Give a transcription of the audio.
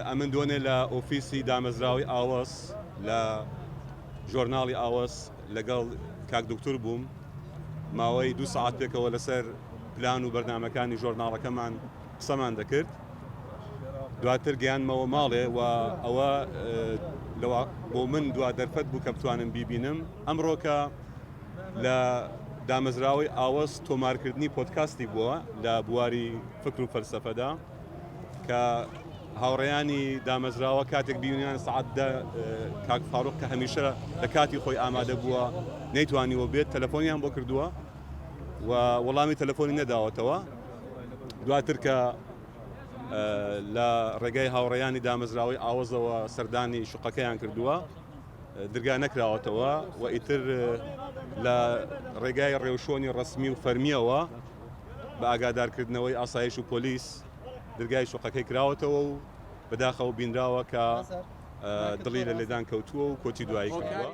ئەمن دوێنێ لە ئۆفیسی دامەزراوی ئاوەس لە ژۆرناڵی ئاوەس لەگەڵ کاک دکتور بووم ماوەی 2 ساعت پێکەوە لەسەر پلان و بەرنامەکانی ژۆرناڵەکەمان قسەمان دەکرد. دواتر گەیانمەوە ماڵێ و ئەوە بۆ من دوا دەرفەت بوو کە بتوانم بیبینم ئەمڕۆکە لە دامەزراوی ئاوەس تۆمارکردنی پۆدکاستی بووە لە بواری فکر و فەلسەفەدا کە هاوڕێیانی دامەزراوە کاتێک بیونیان سعاتدا کاک فاروق کە هەمیشە لە کاتی خۆی ئامادە بووە نەیتوانیوە بێت تەلەفۆنیان بۆ کردووە و وەڵامی تەلەفۆنی نەداوەتەوە. دواتر کە لە ڕێگەی هاوڕێیانی دامەزراوی ئاوەزەوە سەردانی شوقەکەیان کردووە دەرگا نەکراوەتەوە و ئیتر لە ڕێگای ڕێوشۆنی ڕسمی و فەرمیەوە بە ئاگادارکردنەوەی ئاسایش و پۆلیس دەرگای شوقەکەی کراوەتەوە و بەداخەوە بینراوە کە دڵی لە لێدان کەوتووە و کۆچی دوایی کردووە.